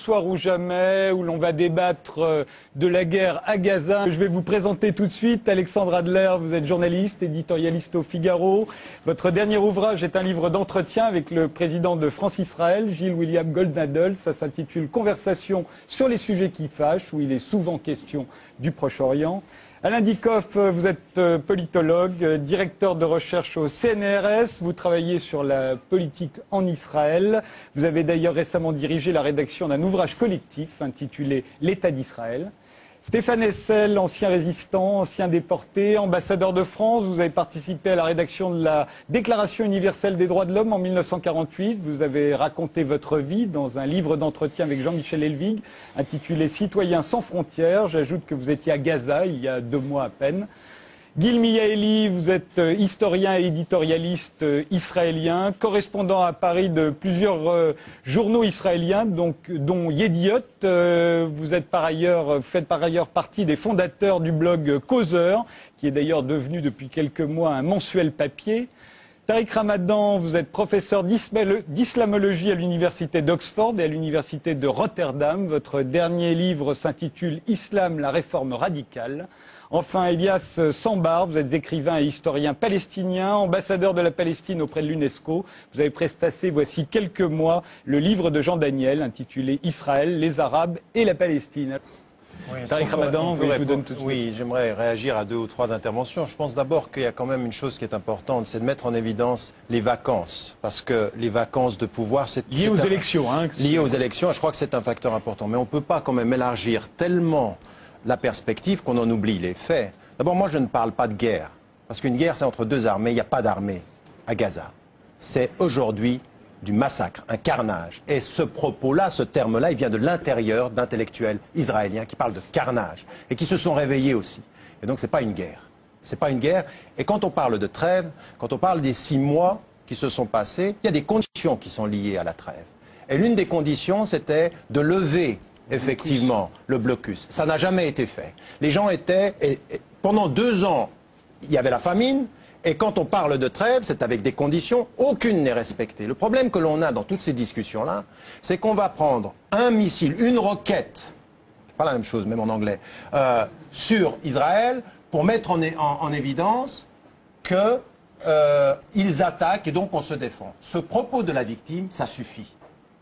soir ou jamais, où l'on va débattre de la guerre à Gaza. Je vais vous présenter tout de suite Alexandre Adler, vous êtes journaliste, éditorialiste au Figaro. Votre dernier ouvrage est un livre d'entretien avec le président de France-Israël, Gilles William Goldnadel. Ça s'intitule « Conversation sur les sujets qui fâchent », où il est souvent question du Proche-Orient. Alain Dikoff, vous êtes politologue, directeur de recherche au CNRS. Vous travaillez sur la politique en Israël. Vous avez d'ailleurs récemment dirigé la rédaction d'un ouvrage collectif intitulé « L'État d'Israël ». Stéphane Hessel, ancien résistant, ancien déporté, ambassadeur de France. Vous avez participé à la rédaction de la Déclaration universelle des droits de l'homme en 1948. Vous avez raconté votre vie dans un livre d'entretien avec Jean-Michel Helvig intitulé « Citoyens sans frontières ». J'ajoute que vous étiez à Gaza il y a 2 mois à peine. Gil Miyaeli, vous êtes historien et éditorialiste israélien, correspondant à Paris de plusieurs journaux israéliens, dont Yediot. Vous êtes faites par ailleurs partie des fondateurs du blog Causeur, qui est d'ailleurs devenu depuis quelques mois un mensuel papier. Tariq Ramadan, vous êtes professeur d'islamologie à l'université d'Oxford et à l'université de Rotterdam. Votre dernier livre s'intitule « Islam, la réforme radicale ». Enfin, Elias Sambar, vous êtes écrivain et historien palestinien, ambassadeur de la Palestine auprès de l'UNESCO. Vous avez préfacé, voici quelques mois, le livre de Jean Daniel intitulé « Israël, les Arabes et la Palestine ». Oui, Tariq Ramadan, je vous donne tout de suite. Oui, j'aimerais réagir à 2 ou 3 interventions. Je pense d'abord qu'il y a quand même une chose qui est importante, c'est de mettre en évidence les vacances. Parce que les vacances de pouvoir, c'est lié aux élections. Lié aux élections, je crois que c'est un facteur important. Mais on ne peut pas quand même élargir tellement la perspective qu'on en oublie les faits. D'abord, moi, je ne parle pas de guerre. Parce qu'une guerre, c'est entre 2 armées. Il n'y a pas d'armée à Gaza. C'est aujourd'hui du massacre, un carnage. Et ce propos-là, ce terme-là, il vient de l'intérieur d'intellectuels israéliens qui parlent de carnage et qui se sont réveillés aussi. Et donc, ce n'est pas une guerre. C'est pas une guerre. Et quand on parle de trêve, quand on parle des 6 mois qui se sont passés, il y a des conditions qui sont liées à la trêve. Et l'une des conditions, c'était de lever effectivement le blocus. Ça n'a jamais été fait. Les gens étaient... pendant 2 ans, il y avait la famine. Et quand on parle de trêve, c'est avec des conditions, aucune n'est respectée. Le problème que l'on a dans toutes ces discussions-là, c'est qu'on va prendre un missile, une roquette, pas la même chose, même en anglais, sur Israël, pour mettre en évidence qu'ils attaquent et donc on se défend. Ce propos de la victime, ça suffit.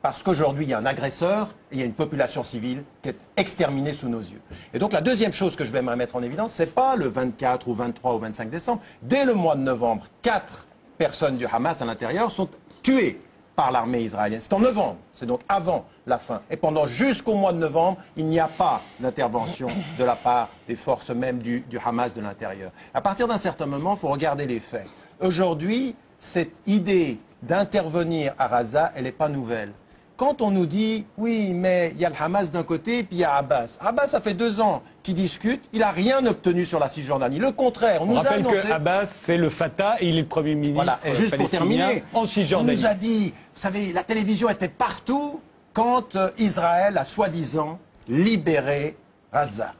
Parce qu'aujourd'hui, il y a un agresseur et il y a une population civile qui est exterminée sous nos yeux. Et donc la deuxième chose que je vais mettre en évidence, ce n'est pas le 24 ou 23 ou 25 décembre. Dès le mois de novembre, 4 personnes du Hamas à l'intérieur sont tuées par l'armée israélienne. C'est en novembre, c'est donc avant la fin. Et jusqu'au mois de novembre, il n'y a pas d'intervention de la part des forces même du Hamas de l'intérieur. À partir d'un certain moment, il faut regarder les faits. Aujourd'hui, cette idée d'intervenir à Gaza, elle n'est pas nouvelle. Quand on nous dit, oui, mais il y a le Hamas d'un côté et puis il y a Abbas. Abbas, ça fait 2 ans qu'il discute, il n'a rien obtenu sur la Cisjordanie. Le contraire, on nous a annoncé... On rappelle que Abbas, c'est le Fatah et il est le Premier ministre voilà. Et juste pour terminer, en Cisjordanie. On nous a dit, vous savez, la télévision était partout quand Israël a soi-disant libéré Gaza.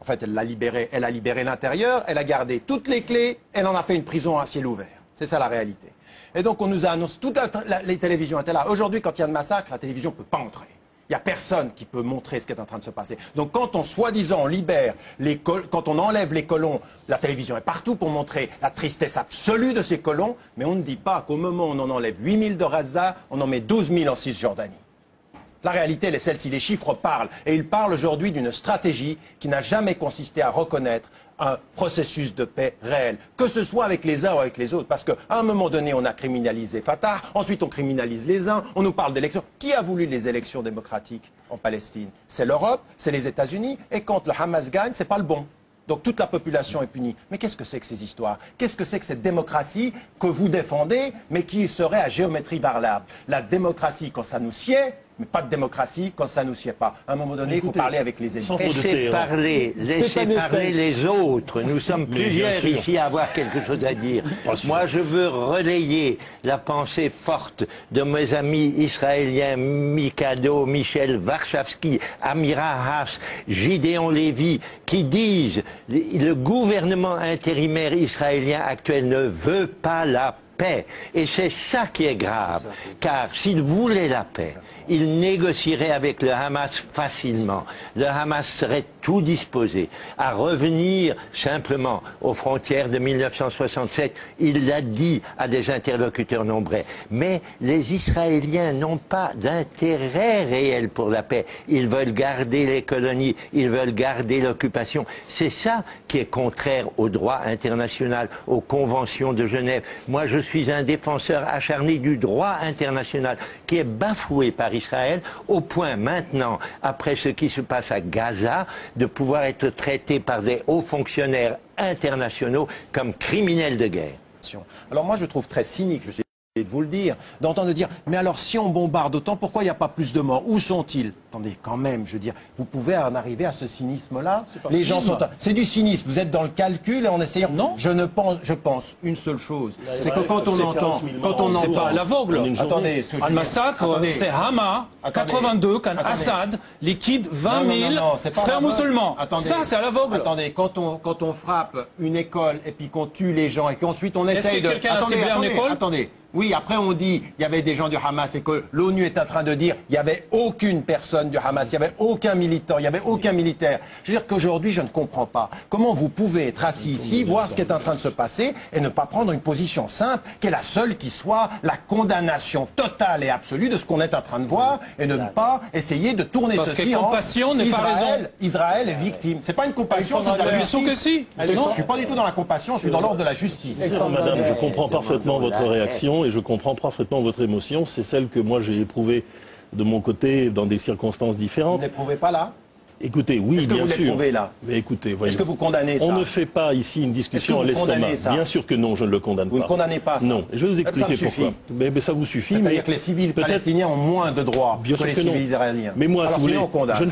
En fait, elle a libéré l'intérieur, elle a gardé toutes les clés, elle en a fait une prison à ciel ouvert. C'est ça la réalité. Et donc on nous a annoncé, toutes les télévisions étaient là. Aujourd'hui, quand il y a un massacre, la télévision ne peut pas entrer. Il n'y a personne qui peut montrer ce qui est en train de se passer. Donc quand on, soi-disant, libère quand on enlève les colons, la télévision est partout pour montrer la tristesse absolue de ces colons, mais on ne dit pas qu'au moment où on en enlève 8000 de Gaza, on en met 12 000 en Cisjordanie. La réalité, elle est celle-ci. Les chiffres parlent. Et ils parlent aujourd'hui d'une stratégie qui n'a jamais consisté à reconnaître un processus de paix réel, que ce soit avec les uns ou avec les autres. Parce qu'à un moment donné, on a criminalisé Fatah, ensuite on criminalise les uns, on nous parle d'élections. Qui a voulu les élections démocratiques en Palestine? C'est l'Europe, c'est les États-Unis. Et quand le Hamas gagne, c'est pas le bon. Donc toute la population est punie. Mais qu'est-ce que c'est que ces histoires? Qu'est-ce que c'est que cette démocratie que vous défendez, mais qui serait à géométrie variable? La démocratie, quand ça nous sied, mais pas de démocratie quand ça ne nous sied pas. À un moment donné, il faut parler avec les ennemis. Laissez parler les autres. Nous sommes plusieurs ici à avoir quelque chose à dire. Moi, je veux relayer la pensée forte de mes amis israéliens Mikado, Michel Warshawski, Amira Haas, Gideon Lévy, qui disent le gouvernement intérimaire israélien actuel ne veut pas la paix. Et c'est ça qui est grave. Car s'il voulait la paix, il négocierait avec le Hamas facilement. Le Hamas serait tout disposé à revenir simplement aux frontières de 1967. Il l'a dit à des interlocuteurs nombreux. Mais les Israéliens n'ont pas d'intérêt réel pour la paix. Ils veulent garder les colonies, ils veulent garder l'occupation. C'est ça qui est contraire au droit international, aux conventions de Genève. Moi, je suis un défenseur acharné du droit international qui est bafoué par Israël, au point maintenant, après ce qui se passe à Gaza, de pouvoir être traité par des hauts fonctionnaires internationaux comme criminels de guerre. Alors moi, je trouve très cynique, je sais de vous le dire, d'entendre dire, mais alors si on bombarde autant, pourquoi il n'y a pas plus de morts? Où sont-ils? Attendez, quand même, je veux dire, vous pouvez en arriver à ce cynisme-là. Les gens sont... C'est du cynisme, vous êtes dans le calcul et en essayant... Non. Je pense une seule chose, c'est que quand on entend... C'est pas à l'aveugle. Attendez, Un massacre, c'est Hama, 82, quand Assad liquide 20 000 frères musulmans. Ça, c'est à l'aveugle. Attendez, quand on frappe une école et puis qu'on tue les gens et qu'ensuite on essaye de... Est-ce que quelqu'un a ciblé une école? Attendez. Oui, après on dit il y avait des gens du Hamas et que l'ONU est en train de dire il n'y avait aucune personne du Hamas, il n'y avait aucun militant, il n'y avait aucun militaire. Je veux dire qu'aujourd'hui je ne comprends pas comment vous pouvez être assis ici, voir ce qui est en train de se passer et ne pas prendre une position simple qui est la seule qui soit la condamnation totale et absolue de ce qu'on est en train de voir et ne pas essayer de tourner ceci en compassion n'est pas raison. Israël est victime. C'est pas une compassion, c'est de la justice. Que si. Non, je suis pas du tout dans la compassion, je suis dans l'ordre de la justice. Madame, je comprends parfaitement votre réaction. Et je comprends parfaitement votre émotion. C'est celle que moi j'ai éprouvée de mon côté dans des circonstances différentes. Vous n'éprouvez pas là? Écoutez, oui, bien sûr. Est-ce que vous l'éprouvez là? Mais écoutez, voyez. Est-ce que vous condamnez ça? On ne fait pas ici une discussion à l'estomac. Bien sûr que non, je ne le condamne pas. Vous ne condamnez pas ça? Non. Et je vais vous expliquer pourquoi. Mais ça vous suffit. C'est-à-dire que les civils palestiniens ont moins de droits que les civils israéliens. Mais moi, si vous voulez, on condamne.